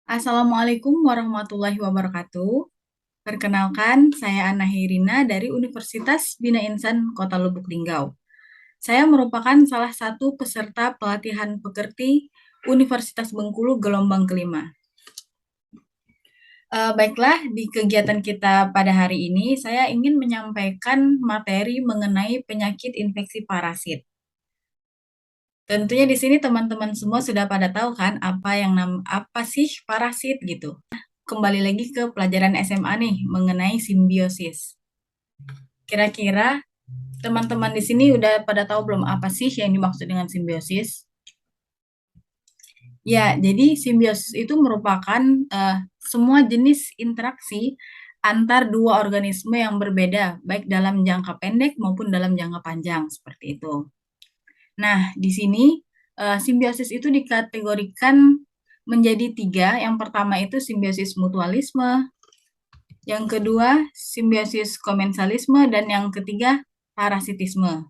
Assalamualaikum warahmatullahi wabarakatuh. Perkenalkan, saya Anna Hirina dari Universitas Bina Insan Kota Lubuk Linggau. Saya merupakan salah satu peserta pelatihan pekerti Universitas Bengkulu gelombang kelima. Baiklah, di kegiatan kita pada hari ini, saya ingin menyampaikan materi mengenai penyakit infeksi parasit. Tentunya di sini teman-teman semua sudah pada tahu kan apa sih parasit gitu. Kembali lagi ke pelajaran SMA nih mengenai simbiosis. Kira-kira teman-teman di sini udah pada tahu belum apa sih yang dimaksud dengan simbiosis? Ya, jadi simbiosis itu merupakan semua jenis interaksi antar dua organisme yang berbeda, baik dalam jangka pendek maupun dalam jangka panjang, seperti itu. Nah, di sini simbiosis itu dikategorikan menjadi tiga. Yang pertama itu simbiosis mutualisme, yang kedua simbiosis komensalisme, dan yang ketiga parasitisme.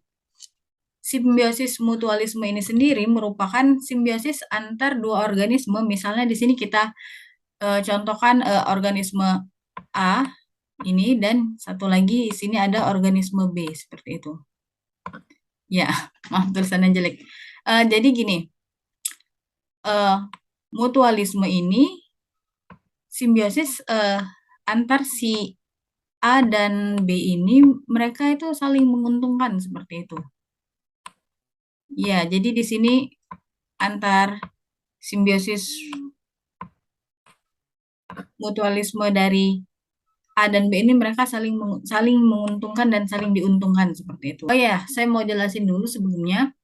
Simbiosis mutualisme ini sendiri merupakan simbiosis antar dua organisme. Misalnya di sini kita contohkan organisme A ini dan satu lagi di sini ada organisme B seperti itu. Ya, maaf tulisannya jelek. Jadi gini, mutualisme ini simbiosis antar si A dan B ini mereka itu saling menguntungkan seperti itu. Ya, jadi di sini antar simbiosis mutualisme dari A dan B ini mereka saling menguntungkan dan saling diuntungkan seperti itu. Oh ya, saya mau jelasin dulu sebelumnya.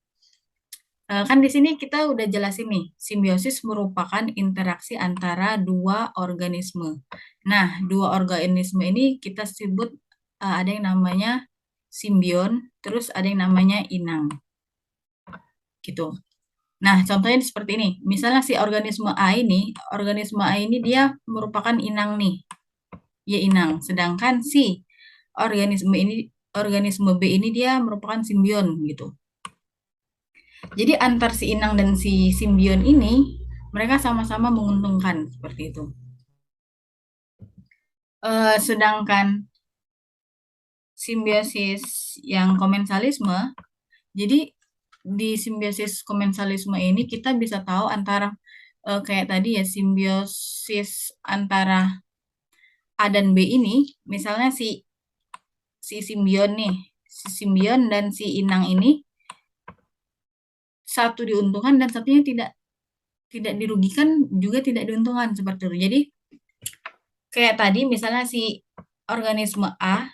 Kan di sini kita udah jelasin nih, simbiosis merupakan interaksi antara dua organisme. Nah, dua organisme ini kita sebut ada yang namanya simbion, terus ada yang namanya inang. Gitu. Nah, contohnya seperti ini. Misalnya si organisme A ini dia merupakan inang nih. Ya inang. Sedangkan si organisme B ini dia merupakan simbion gitu. Jadi antar si inang dan si simbion ini mereka sama-sama menguntungkan seperti itu. Sedangkan simbiosis yang komensalisme, jadi di simbiosis komensalisme ini kita bisa tahu antara kayak tadi ya simbiosis antara A dan B ini, misalnya si simbion nih, si simbion dan si inang ini satu diuntungkan dan satunya tidak dirugikan juga tidak diuntungkan seperti itu. Jadi kayak tadi misalnya si organisme A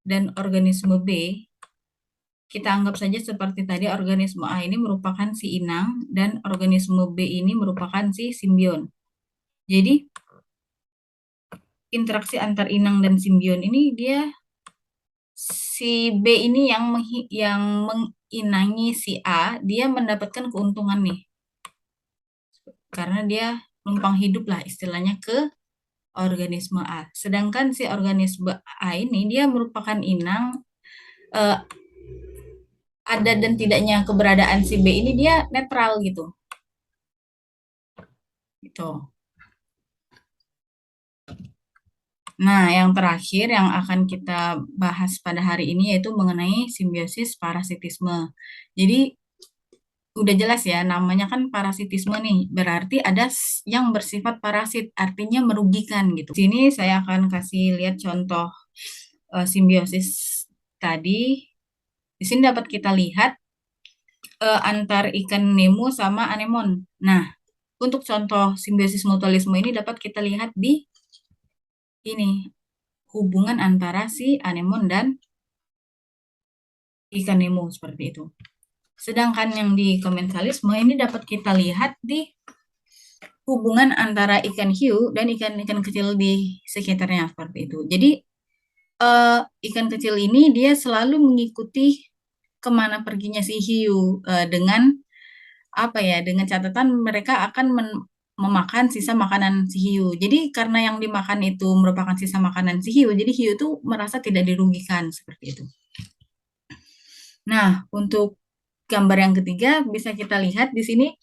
dan organisme B, kita anggap saja seperti tadi organisme A ini merupakan si inang dan organisme B ini merupakan si simbion. Jadi interaksi antar inang dan simbion ini dia si B ini yang menginangi si A, dia mendapatkan keuntungan nih. Karena dia numpang hidup lah istilahnya ke organisme A. Sedangkan si organisme A ini dia merupakan inang, eh, ada dan tidaknya keberadaan si B ini dia netral gitu. Gitu. Nah, yang terakhir yang akan kita bahas pada hari ini yaitu mengenai simbiosis parasitisme. Jadi udah jelas ya, namanya kan parasitisme nih. Berarti ada yang bersifat parasit, artinya merugikan gitu. Di sini saya akan kasih lihat contoh simbiosis tadi. Di sini dapat kita lihat antar ikan Nemo sama anemon. Nah, untuk contoh simbiosis mutualisme ini dapat kita lihat di ini hubungan antara si anemon dan ikan Nemo seperti itu. Sedangkan yang di komensalisme ini dapat kita lihat di hubungan antara ikan hiu dan ikan-ikan kecil di sekitarnya seperti itu. Jadi ikan kecil ini dia selalu mengikuti kemana perginya si hiu dengan apa ya? Dengan catatan mereka akan memakan sisa makanan si hiu. Jadi karena yang dimakan itu merupakan sisa makanan si hiu, jadi hiu itu merasa tidak dirugikan seperti itu. Nah, untuk gambar yang ketiga bisa kita lihat di sini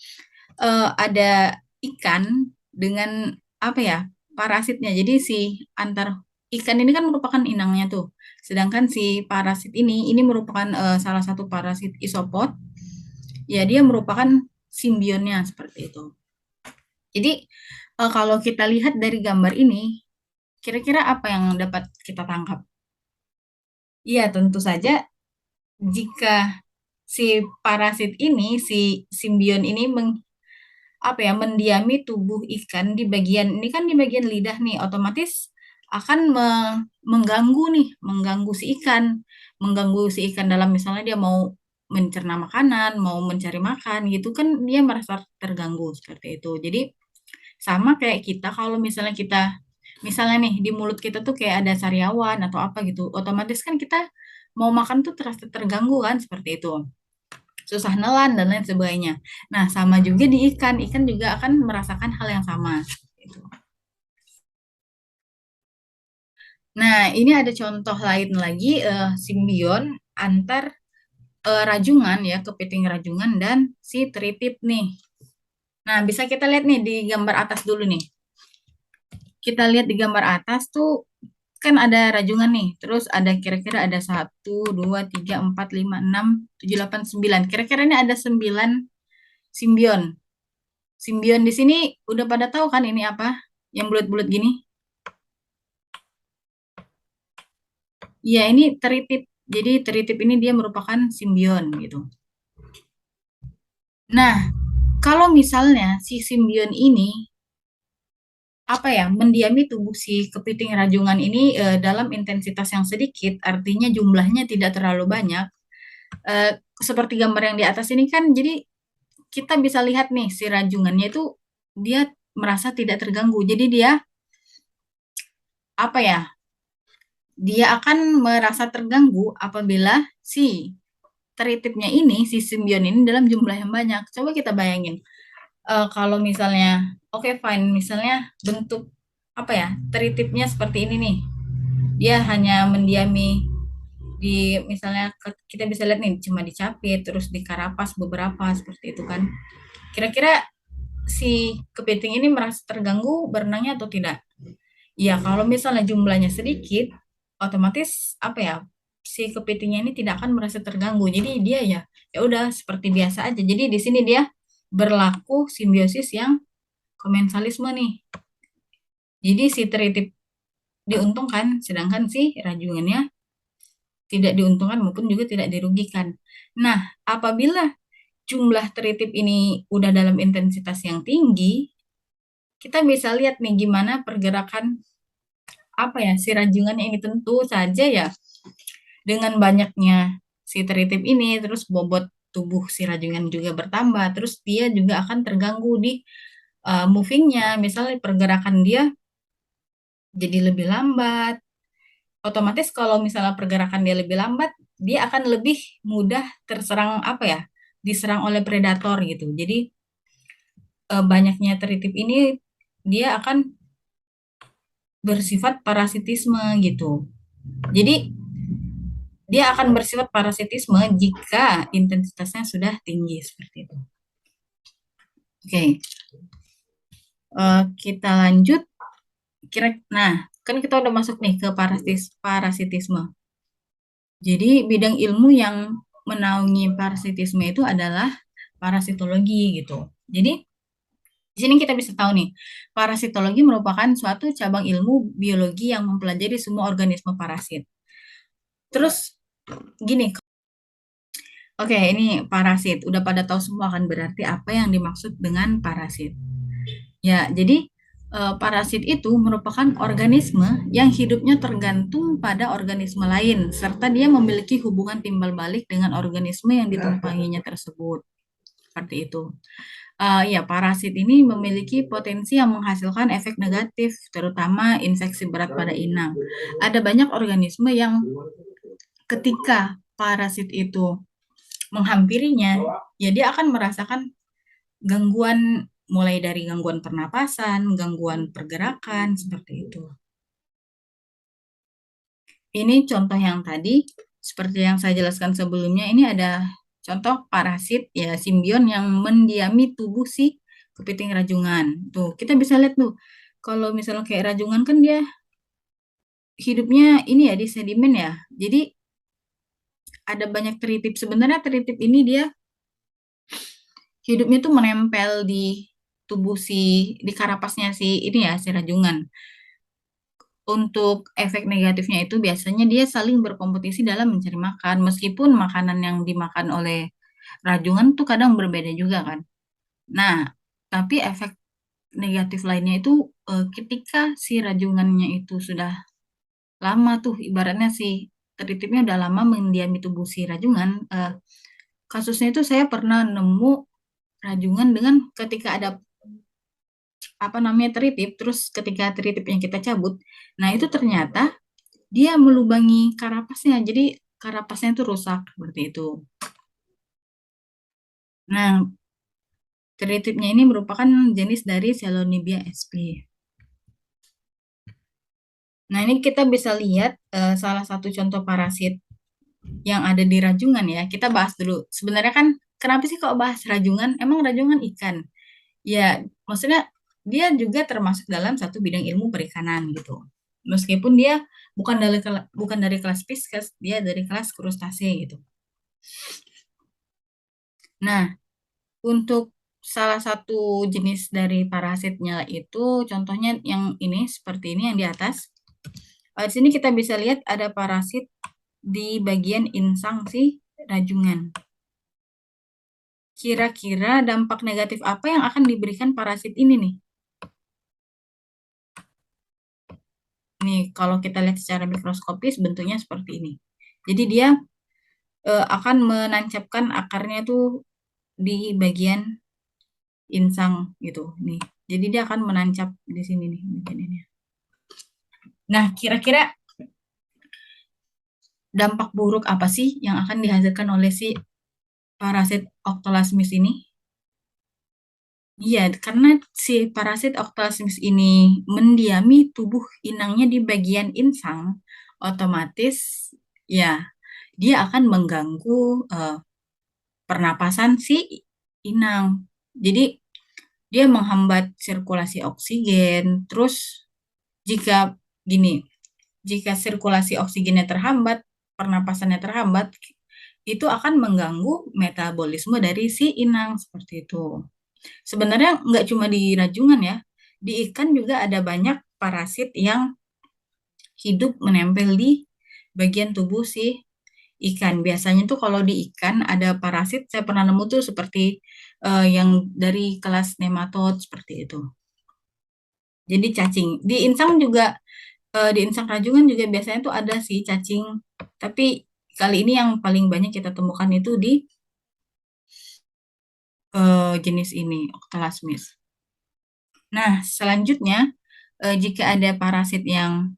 ada ikan dengan apa ya, parasitnya. Jadi si antar ikan ini kan merupakan inangnya tuh. Sedangkan si parasit ini merupakan salah satu parasit isopod. Ya, dia merupakan simbionnya seperti itu. Jadi kalau kita lihat dari gambar ini, kira-kira apa yang dapat kita tangkap? Iya, tentu saja jika si parasit ini, si simbion ini apa ya, mendiami tubuh ikan di bagian ini kan di bagian lidah nih, otomatis akan mengganggu nih, mengganggu si ikan, dalam misalnya dia mau mencerna makanan, mau mencari makan gitu kan dia merasa terganggu seperti itu. Jadi sama kayak kita kalau misalnya misalnya nih di mulut kita tuh kayak ada sariawan atau apa gitu, otomatis kan kita mau makan tuh terasa terganggu kan seperti itu, susah nelan dan lain sebagainya. Nah, sama juga di ikan, ikan juga akan merasakan hal yang sama. Gitu. Nah, ini ada contoh lain lagi simbion antar rajungan ya, kepiting rajungan dan si tritip nih. Nah, bisa kita lihat nih di gambar atas dulu nih. Kita lihat di gambar atas tuh kan ada rajungan nih. Terus ada kira-kira ada 1, 2, 3, 4, 5, 6, 7, 8, 9. Kira-kira ini ada 9 simbion. Simbion di sini udah pada tahu kan ini apa? Yang bulat-bulat gini? Iya, ini teritip. Jadi teritip ini dia merupakan simbion gitu. Nah, kalau misalnya si simbion ini apa ya, mendiami tubuh si kepiting rajungan ini dalam intensitas yang sedikit, artinya jumlahnya tidak terlalu banyak. Eh, Seperti gambar yang di atas ini kan, jadi kita bisa lihat nih si rajungannya itu dia merasa tidak terganggu. Jadi dia apa ya? Dia akan merasa terganggu apabila si teritipnya ini, si simbion ini dalam jumlah yang banyak. Coba kita bayangin, kalau misalnya, oke fine, misalnya bentuk apa ya, teritipnya seperti ini nih, dia hanya mendiami di misalnya kita bisa lihat nih cuma dicapit terus di karapas beberapa seperti itu kan. Kira-kira si kepiting ini merasa terganggu berenangnya atau tidak? Ya, kalau misalnya jumlahnya sedikit, otomatis apa ya, si kepitingnya ini tidak akan merasa terganggu. Jadi dia ya, ya udah seperti biasa aja. Jadi di sini dia berlaku simbiosis yang komensalisme nih. Jadi si teritip diuntungkan, sedangkan si rajungannya tidak diuntungkan maupun juga tidak dirugikan. Nah, apabila jumlah teritip ini udah dalam intensitas yang tinggi, kita bisa lihat nih gimana pergerakan apa ya si rajungannya ini, tentu saja ya dengan banyaknya si teritip ini terus bobot tubuh si rajungan juga bertambah, terus dia juga akan terganggu di movingnya, misalnya pergerakan dia jadi lebih lambat. Otomatis kalau misalnya pergerakan dia lebih lambat, dia akan lebih mudah terserang apa ya, diserang oleh predator gitu. Jadi banyaknya teritip ini dia akan bersifat parasitisme gitu. Jadi dia akan bersifat parasitisme jika intensitasnya sudah tinggi seperti itu. Oke, kita lanjut. Nah, kan kita udah masuk nih ke parasitisme. Jadi bidang ilmu yang menaungi parasitisme itu adalah parasitologi gitu. Jadi di sini kita bisa tahu nih, parasitologi merupakan suatu cabang ilmu biologi yang mempelajari semua organisme parasit. Terus gini, oke, ini parasit. Udah pada tahu semua kan berarti apa yang dimaksud dengan parasit. Ya, jadi parasit itu merupakan organisme yang hidupnya tergantung pada organisme lain, serta dia memiliki hubungan timbal balik dengan organisme yang ditumpanginya tersebut. Seperti itu. Ya, parasit ini memiliki potensi yang menghasilkan efek negatif, terutama infeksi berat pada inang. Ada banyak organisme yang ketika parasit itu menghampirinya, ya dia akan merasakan gangguan mulai dari gangguan pernapasan, gangguan pergerakan, seperti itu. Ini contoh yang tadi, seperti yang saya jelaskan sebelumnya, ini ada contoh parasit ya simbion yang mendiami tubuh si kepiting rajungan. Tuh, kita bisa lihat tuh, Kalau misalnya kayak rajungan kan dia hidupnya ini ya di sedimen ya. Jadi ada banyak teritip. Sebenarnya teritip ini dia hidupnya tuh menempel di tubuh di karapasnya si ini ya, si rajungan. Untuk efek negatifnya itu biasanya dia saling berkompetisi dalam mencari makan, meskipun makanan yang dimakan oleh rajungan tuh kadang berbeda juga kan. Nah, tapi efek negatif lainnya itu ketika si rajungannya itu sudah lama tuh, ibaratnya si teritipnya udah lama mendiami tubuh si rajungan. Kasusnya itu saya pernah nemu rajungan dengan ketika ada apa namanya teritip, terus ketika teritip yang kita cabut, nah itu ternyata dia melubangi karapasnya, jadi karapasnya itu rusak seperti itu. Nah, teritipnya ini merupakan jenis dari Selonibia sp. Nah, ini kita bisa lihat salah satu contoh parasit yang ada di rajungan ya. Kita bahas dulu. Sebenarnya kan kenapa sih kok bahas rajungan? Emang rajungan ikan? Ya, maksudnya dia juga termasuk dalam satu bidang ilmu perikanan gitu. Meskipun dia bukan dari kelas Pisces, dia dari kelas krustase gitu. Nah, untuk salah satu jenis dari parasitnya itu contohnya yang ini seperti ini yang di atas. Di sini kita bisa lihat ada parasit di bagian insang si rajungan. Kira-kira dampak negatif apa yang akan diberikan parasit ini nih? Nih, kalau kita lihat secara mikroskopis bentuknya seperti ini. Jadi dia akan menancapkan akarnya tuh di bagian insang gitu. Nih, jadi dia akan menancap di sini nih, bagian ini. Nah, kira-kira dampak buruk apa sih yang akan dihasilkan oleh si parasit Octolathmis ini? Iya, karena si parasit Octolathmis ini mendiami tubuh inangnya di bagian insang, otomatis ya dia akan mengganggu pernapasan si inang. Jadi dia menghambat sirkulasi oksigen. Terus jika gini, jika sirkulasi oksigennya terhambat, pernapasannya terhambat, itu akan mengganggu metabolisme dari si inang seperti itu. Sebenarnya nggak cuma di rajungan ya, di ikan juga ada banyak parasit yang hidup menempel di bagian tubuh si ikan. Biasanya tuh kalau di ikan ada parasit, saya pernah nemu tuh seperti yang dari kelas nematod seperti itu. Jadi cacing. Di insang rajungan juga biasanya tuh ada sih cacing. Tapi kali ini yang paling banyak kita temukan itu di jenis ini, Octalasmis. Nah, selanjutnya jika ada parasit yang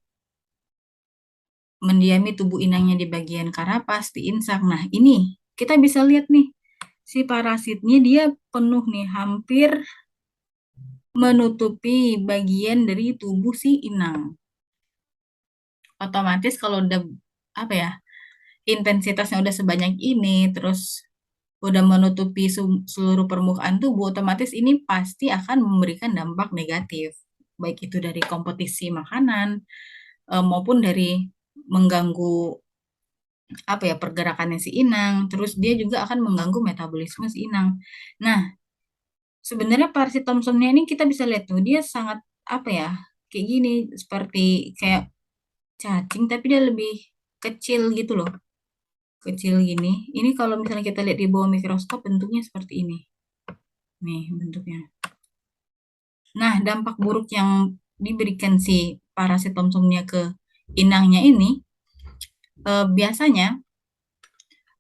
mendiami tubuh inangnya di bagian karapas, di insang. Nah, ini kita bisa lihat nih, si parasitnya dia penuh nih, hampir menutupi bagian dari tubuh si inang. Otomatis kalau udah apa ya, intensitasnya udah sebanyak ini, terus udah menutupi seluruh permukaan tubuh, otomatis ini pasti akan memberikan dampak negatif, baik itu dari kompetisi makanan maupun dari mengganggu apa ya pergerakannya si inang, terus dia juga akan mengganggu metabolisme si inang. Nah, sebenarnya parasit Thomsonnya ini kita bisa lihat tuh dia sangat apa ya kayak gini seperti kayak cacing tapi dia lebih kecil gitu loh, kecil gini. Ini kalau misalnya kita lihat di bawah mikroskop bentuknya seperti ini. Nih bentuknya. Nah, dampak buruk yang diberikan si parasit Thomsonnya ke inangnya ini biasanya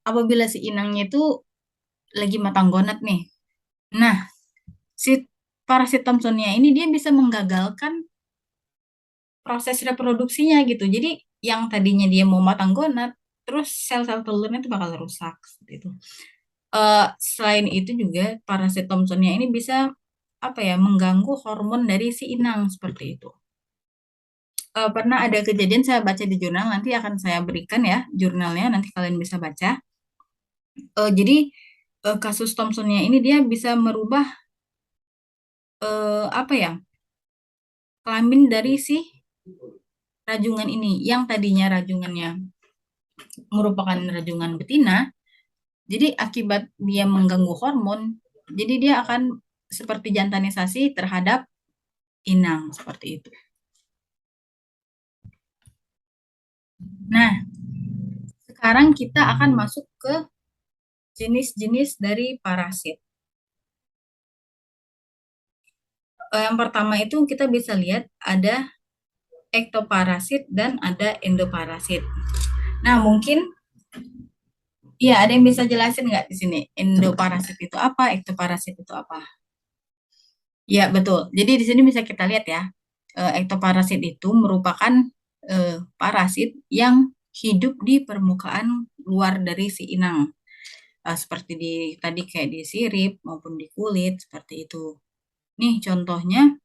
apabila si inangnya itu lagi matang gonat nih. Nah, si parasit Thomsonnya ini dia bisa menggagalkan proses reproduksinya gitu. Jadi yang tadinya dia mau matang gonat, terus sel-sel telurnya itu bakal rusak seperti itu. Selain itu juga parasit Thomsonnya ini bisa apa ya mengganggu hormon dari si inang seperti itu. Pernah ada kejadian saya baca di jurnal, nanti akan saya berikan ya jurnalnya, nanti kalian bisa baca. Jadi kasus Thomsonnya ini dia bisa merubah apa ya kelamin dari si rajungan ini, yang tadinya rajungannya merupakan rajungan betina, jadi akibat dia mengganggu hormon, jadi dia akan seperti jantanisasi terhadap inang seperti itu. Nah, sekarang kita akan masuk ke jenis-jenis dari parasit. Yang pertama itu kita bisa lihat ada ektoparasit dan ada endoparasit. Nah, mungkin ya ada yang bisa jelasin nggak di sini? Endoparasit itu apa? Ektoparasit itu apa? Ya, betul. Jadi di sini bisa kita lihat ya, ektoparasit itu merupakan parasit yang hidup di permukaan luar dari si inang. Seperti di tadi kayak di sirip maupun di kulit seperti itu. Nih contohnya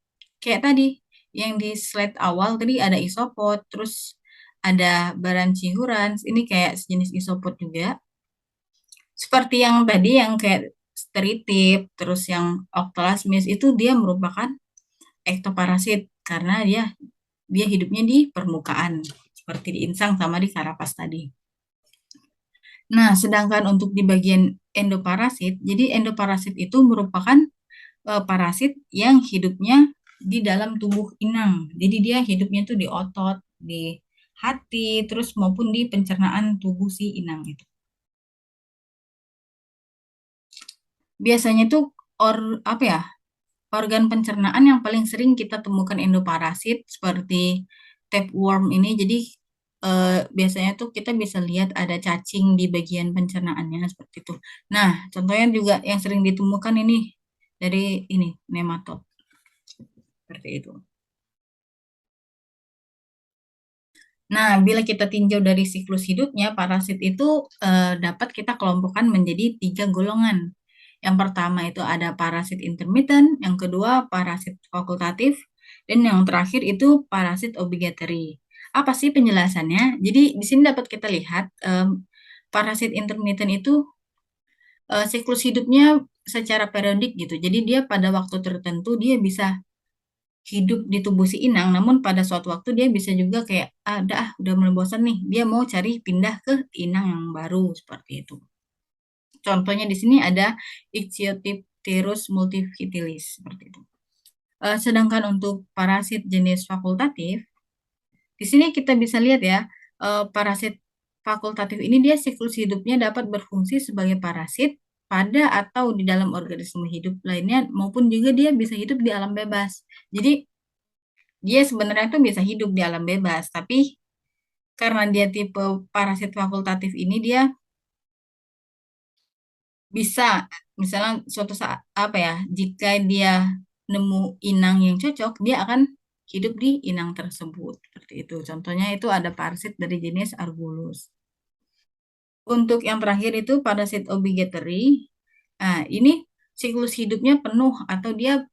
kayak tadi yang di slide awal tadi ada isopod, terus ada Baranchihurans, ini kayak sejenis isopod juga. Seperti yang tadi yang kayak steritip, terus yang Octalasmis itu dia merupakan ektoparasit karena dia dia hidupnya di permukaan seperti di insang sama di karapas tadi. Nah, sedangkan untuk di bagian endoparasit, jadi endoparasit itu merupakan parasit yang hidupnya di dalam tubuh inang. Jadi dia hidupnya tuh di otot, di hati, terus maupun di pencernaan tubuh si inang itu. Biasanya tuh apa ya? Organ pencernaan yang paling sering kita temukan endoparasit seperti tapeworm ini. Jadi biasanya tuh kita bisa lihat ada cacing di bagian pencernaannya seperti itu. Nah, contohnya juga yang sering ditemukan ini dari ini nematod seperti itu. Nah, bila kita tinjau dari siklus hidupnya, parasit itu dapat kita kelompokkan menjadi 3 golongan. Yang pertama itu ada parasit intermittent, yang kedua parasit fakultatif, dan yang terakhir itu parasit obligatory. Apa sih penjelasannya? Jadi di sini dapat kita lihat parasit intermittent itu siklus hidupnya secara periodik gitu. Jadi dia pada waktu tertentu dia bisa hidup di tubuh si inang, namun pada suatu waktu dia bisa juga kayak udah mulai bosan nih, dia mau cari pindah ke inang yang baru seperti itu. Contohnya di sini ada Ichthyopterus multifitilis seperti itu. Sedangkan untuk parasit jenis fakultatif, di sini kita bisa lihat ya, parasit fakultatif ini dia siklus hidupnya dapat berfungsi sebagai parasit pada atau di dalam organisme hidup lainnya maupun juga dia bisa hidup di alam bebas. Jadi dia sebenarnya tuh bisa hidup di alam bebas, tapi karena dia tipe parasit fakultatif ini dia bisa misalnya suatu saat apa ya, jika dia nemu inang yang cocok, dia akan hidup di inang tersebut. Seperti itu. Contohnya itu ada parasit dari jenis Argulus. Untuk yang terakhir itu parasit obligatory. Nah, ini siklus hidupnya penuh atau dia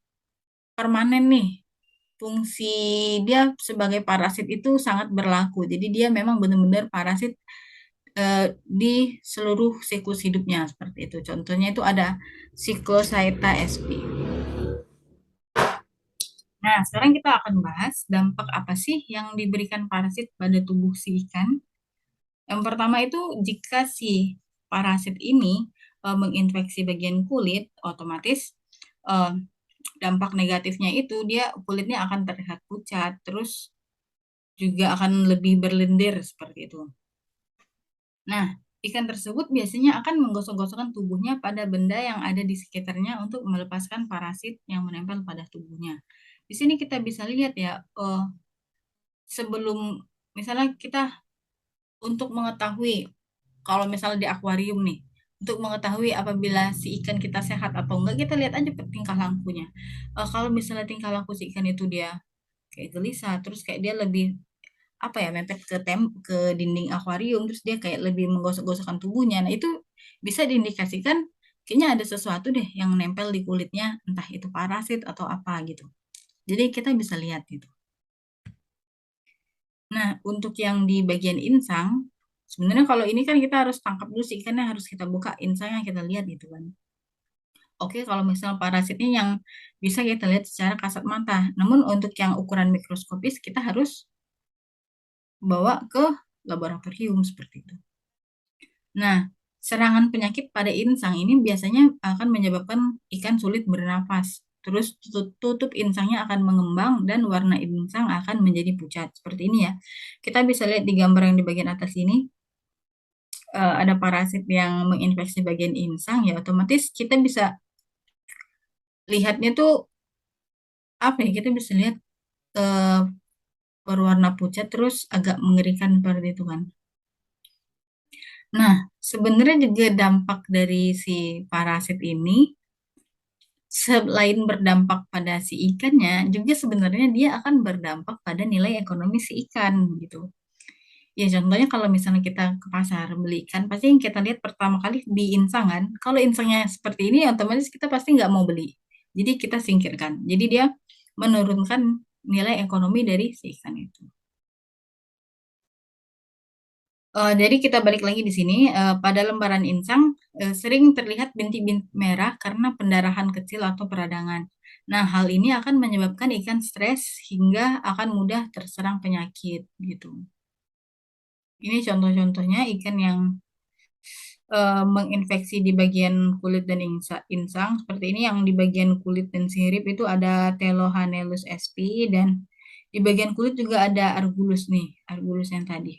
permanen nih. Fungsi dia sebagai parasit itu sangat berlaku. Jadi dia memang benar-benar parasit di seluruh siklus hidupnya seperti itu. Contohnya itu ada Cyclosaeta sp. Nah, sekarang kita akan bahas dampak apa sih yang diberikan parasit pada tubuh si ikan. Yang pertama itu jika si parasit ini menginfeksi bagian kulit, otomatis eh, dampak negatifnya itu dia kulitnya akan terlihat pucat, terus juga akan lebih berlendir seperti itu. Nah, ikan tersebut biasanya akan menggosok-gosokkan tubuhnya pada benda yang ada di sekitarnya untuk melepaskan parasit yang menempel pada tubuhnya. Di sini kita bisa lihat ya, sebelum misalnya kita untuk mengetahui kalau misalnya di akuarium nih, untuk mengetahui apabila si ikan kita sehat atau enggak, kita lihat aja tingkah lakunya. Kalau misalnya tingkah laku si ikan itu dia kayak gelisah, terus kayak dia lebih apa ya mepet ke dinding akuarium, terus dia kayak lebih menggosok-gosokkan tubuhnya. Nah, itu bisa diindikasikan kayaknya ada sesuatu deh yang nempel di kulitnya, entah itu parasit atau apa gitu. Jadi kita bisa lihat gitu. Nah, untuk yang di bagian insang, sebenarnya kalau ini kan kita harus tangkap dulu sih, ikannya harus kita buka insang yang kita lihat gitu kan. Oke, kalau misal parasitnya yang bisa kita lihat secara kasat mata. Namun untuk yang ukuran mikroskopis kita harus bawa ke laboratorium seperti itu. Nah, serangan penyakit pada insang ini biasanya akan menyebabkan ikan sulit bernafas. Terus tutup insangnya akan mengembang dan warna insang akan menjadi pucat. Seperti ini ya. Kita bisa lihat di gambar yang di bagian atas ini, ada parasit yang menginfeksi bagian insang, ya otomatis kita bisa lihatnya tuh apa ya? Kita bisa lihat eh, berwarna pucat terus agak mengerikan seperti itu kan. Nah, sebenarnya juga dampak dari si parasit ini selain berdampak pada si ikannya, juga sebenarnya dia akan berdampak pada nilai ekonomi si ikan gitu. Ya contohnya kalau misalnya kita ke pasar beli ikan, pasti yang kita lihat pertama kali di insang kan. Kalau insangnya seperti ini, otomatis kita pasti nggak mau beli. Jadi kita singkirkan. Jadi dia menurunkan nilai ekonomi dari si ikan itu. Jadi kita balik lagi di sini, pada lembaran insang sering terlihat bintik-bintik merah karena pendarahan kecil atau peradangan. Nah, hal ini akan menyebabkan ikan stres hingga akan mudah terserang penyakit gitu. Ini contoh-contohnya ikan yang menginfeksi di bagian kulit dan insang. Seperti ini yang di bagian kulit dan sirip itu ada Thelohanellus sp dan di bagian kulit juga ada Argulus nih, Argulus yang tadi.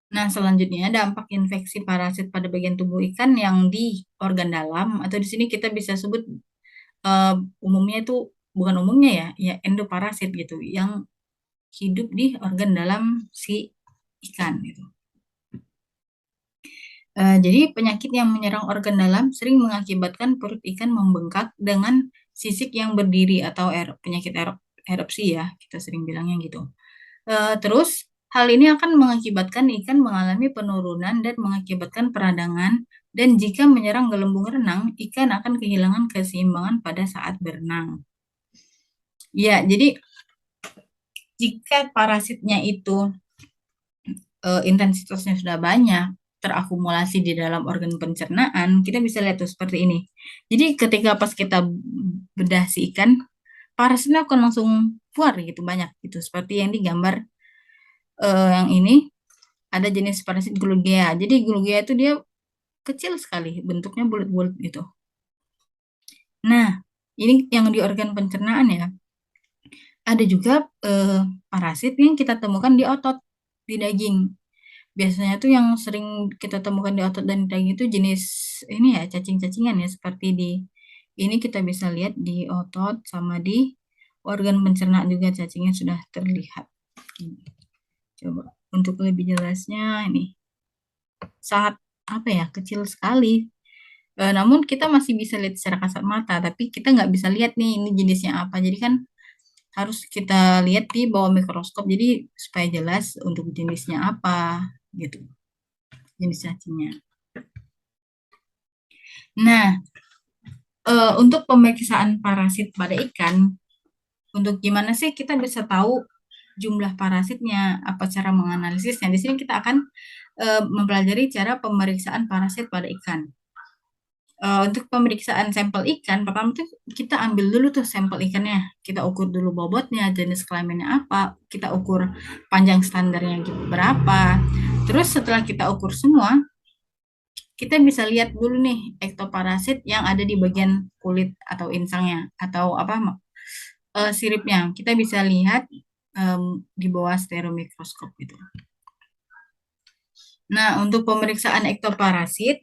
Nah, selanjutnya dampak infeksi parasit pada bagian tubuh ikan yang di organ dalam atau di sini kita bisa sebut eh, umumnya itu bukan umumnya ya, ya endoparasit gitu yang hidup di organ dalam si ikan gitu. Jadi penyakit yang menyerang organ dalam sering mengakibatkan perut ikan membengkak dengan sisik yang berdiri atau penyakit erupsi ya, kita sering bilangnya gitu. Terus hal ini akan mengakibatkan ikan mengalami penurunan dan mengakibatkan peradangan dan jika menyerang gelembung renang, ikan akan kehilangan keseimbangan pada saat berenang. Ya, jadi jika parasitnya itu intensitasnya sudah banyak, terakumulasi di dalam organ pencernaan, kita bisa lihat tuh seperti ini. Jadi ketika pas kita bedah si ikan, parasitnya akan langsung keluar gitu banyak gitu, seperti yang digambar yang ini ada jenis parasit Glugea. Jadi Glugea itu dia kecil sekali, bentuknya bulat-bulat gitu. Nah, ini yang di organ pencernaan ya. Ada juga parasit yang kita temukan di otot, di daging. Biasanya tuh yang sering kita temukan di otot dan daging itu jenis ini ya, cacing-cacingan ya, seperti di ini kita bisa lihat di otot sama di organ pencernaan juga cacingnya sudah terlihat. Ini. Coba untuk lebih jelasnya ini sangat apa ya, kecil sekali. Namun kita masih bisa lihat secara kasat mata, tapi kita nggak bisa lihat nih ini jenisnya apa. Jadi kan harus kita lihat di bawah mikroskop, jadi supaya jelas untuk jenisnya apa gitu, jenis cacingnya. Nah, untuk pemeriksaan parasit pada ikan, untuk gimana sih kita bisa tahu jumlah parasitnya, apa cara menganalisisnya? Di sini kita akan mempelajari cara pemeriksaan parasit pada ikan. Untuk pemeriksaan sampel ikan, pertama tuh kita ambil dulu tuh sampel ikannya. Kita ukur dulu bobotnya, jenis kelaminnya apa, kita ukur panjang standarnya gitu berapa. Terus setelah kita ukur semua, kita bisa lihat dulu nih ektoparasit yang ada di bagian kulit atau insangnya atau apa siripnya. Kita bisa lihat di bawah stereomikroskop gitu. Nah, untuk pemeriksaan ektoparasit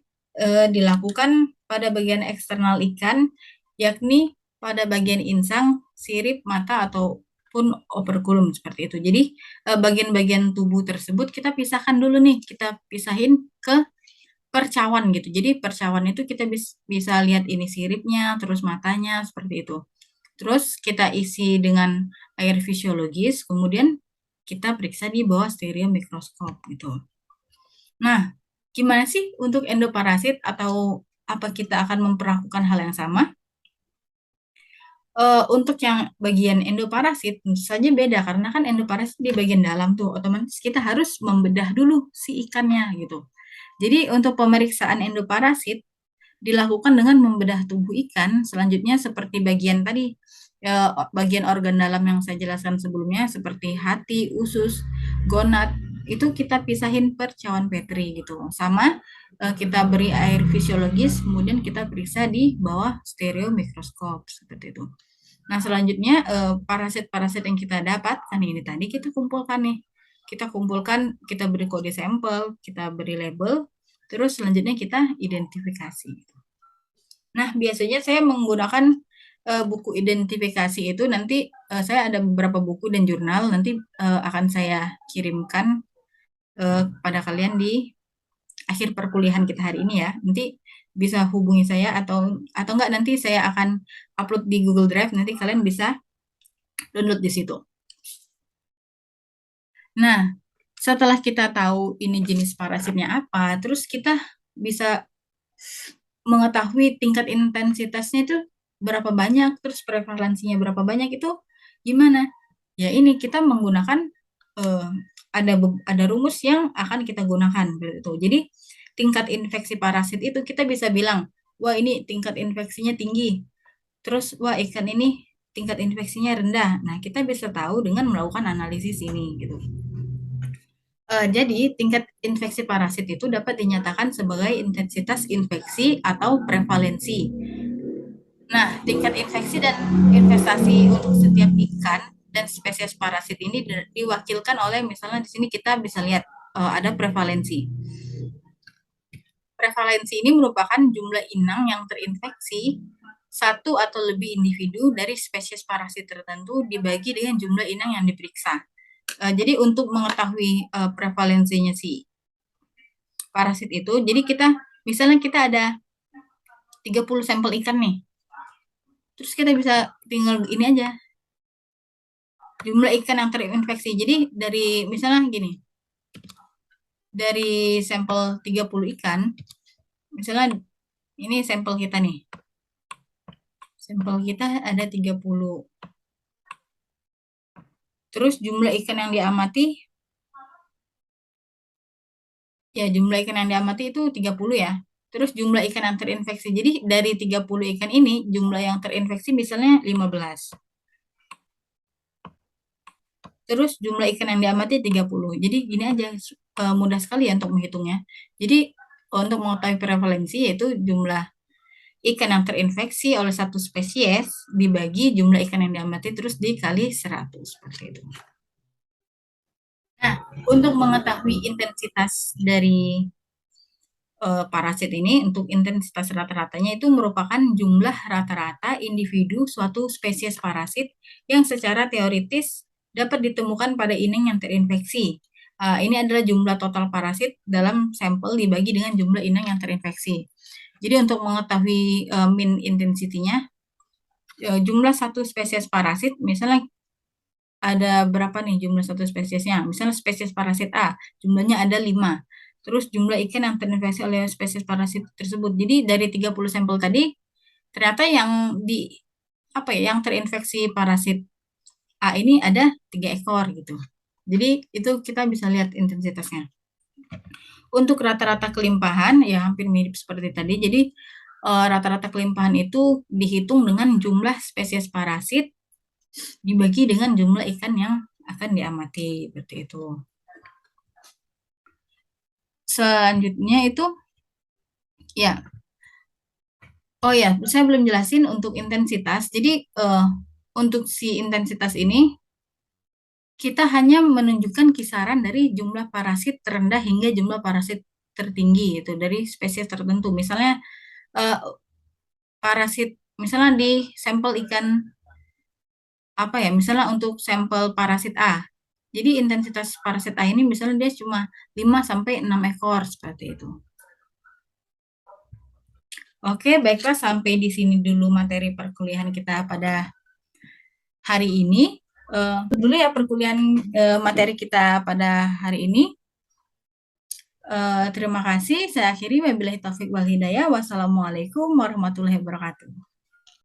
dilakukan pada bagian eksternal ikan, yakni pada bagian insang, sirip, mata, ataupun operkulum seperti itu. Jadi, bagian-bagian tubuh tersebut kita pisahkan dulu nih, kita pisahin ke percawan gitu. Jadi, percawan itu kita bisa lihat ini siripnya, terus matanya, seperti itu. Terus kita isi dengan air fisiologis, kemudian kita periksa di bawah stereo mikroskop gitu. Nah, gimana sih untuk endoparasit atau apa kita akan memperlakukan hal yang sama? Untuk yang bagian endoparasit tentu saja beda karena kan endoparasit di bagian dalam tuh otomatis kita harus membedah dulu si ikannya gitu. Jadi untuk pemeriksaan endoparasit dilakukan dengan membedah tubuh ikan, selanjutnya seperti bagian tadi, bagian organ dalam yang saya jelaskan sebelumnya seperti hati, usus, gonad, itu kita pisahin per cawan Petri gitu. Sama kita beri air fisiologis, kemudian kita periksa di bawah stereo mikroskop seperti itu. Nah, selanjutnya parasit-parasit yang kita dapatkan ini tadi kita kumpulkan nih. Kita kumpulkan, kita beri kode sampel, kita beri label, terus selanjutnya kita identifikasi. Nah, biasanya saya menggunakan buku identifikasi itu nanti saya ada beberapa buku dan jurnal nanti akan saya kirimkan kepada kalian di akhir perkuliahan kita hari ini ya. Nanti bisa hubungi saya atau enggak nanti saya akan upload di Google Drive, nanti kalian bisa download di situ. Nah, setelah kita tahu ini jenis parasitnya apa, terus kita bisa mengetahui tingkat intensitasnya itu berapa banyak, terus prevalensinya berapa banyak itu gimana? Ya ini kita menggunakan eh, ada rumus yang akan kita gunakan gitu. Jadi tingkat infeksi parasit itu kita bisa bilang, wah ini tingkat infeksinya tinggi, terus wah ikan ini tingkat infeksinya rendah. Nah kita bisa tahu dengan melakukan analisis ini gitu. Jadi, tingkat infeksi parasit itu dapat dinyatakan sebagai intensitas infeksi atau prevalensi. Nah, tingkat infeksi dan investasi untuk setiap ikan dan spesies parasit ini diwakilkan oleh misalnya di sini kita bisa lihat ada prevalensi. Prevalensi ini merupakan jumlah inang yang terinfeksi satu atau lebih individu dari spesies parasit tertentu dibagi dengan jumlah inang yang diperiksa. Jadi untuk mengetahui prevalensinya si parasit itu, jadi kita misalnya kita ada 30 sampel ikan nih. Terus kita bisa tinggal ini aja. Jumlah ikan yang terinfeksi. Jadi dari misalnya gini. Dari sampel 30 ikan, misalnya ini sampel kita nih. Sampel kita ada 30. Terus jumlah ikan yang diamati ya jumlah ikan yang diamati itu 30 ya. Terus jumlah ikan yang terinfeksi. Jadi dari 30 ikan ini jumlah yang terinfeksi misalnya 15. Terus jumlah ikan yang diamati 30. Jadi gini aja mudah sekali ya untuk menghitungnya. Jadi untuk mengetahui prevalensi yaitu jumlah ikan yang terinfeksi oleh satu spesies dibagi jumlah ikan yang diamati terus dikali 100 seperti itu. Nah, untuk mengetahui intensitas dari parasit ini untuk intensitas rata-ratanya itu merupakan jumlah rata-rata individu suatu spesies parasit yang secara teoritis dapat ditemukan pada inang yang terinfeksi. Ini adalah jumlah total parasit dalam sampel dibagi dengan jumlah inang yang terinfeksi. Jadi untuk mengetahui mean intensity-nya, jumlah satu spesies parasit, misalnya ada berapa nih jumlah satu spesiesnya? Misalnya spesies parasit A, jumlahnya ada 5. Terus jumlah ikan yang terinfeksi oleh spesies parasit tersebut. Jadi dari 30 sampel tadi, ternyata yang terinfeksi parasit A ini ada 3 ekor gitu. Jadi itu kita bisa lihat intensitasnya. Untuk rata-rata kelimpahan ya hampir mirip seperti tadi. Jadi rata-rata kelimpahan itu dihitung dengan jumlah spesies parasit dibagi dengan jumlah ikan yang akan diamati seperti itu. Selanjutnya itu ya. Oh ya, saya belum jelasin untuk intensitas. Jadi untuk si intensitas ini kita hanya menunjukkan kisaran dari jumlah parasit terendah hingga jumlah parasit tertinggi itu dari spesies tertentu. Misalnya parasit misalnya di sampel ikan apa ya? Misalnya untuk sampel parasit A. Jadi intensitas parasit A ini misalnya dia cuma 5 sampai 6 ekor seperti itu. Oke, baiklah sampai di sini dulu materi perkuliahan kita pada hari ini. Dulu ya perkuliahan materi kita pada hari ini. Terima kasih. Saya akhiri. Wabillahi taufiq wal hidayah. Wassalamualaikum warahmatullahi wabarakatuh.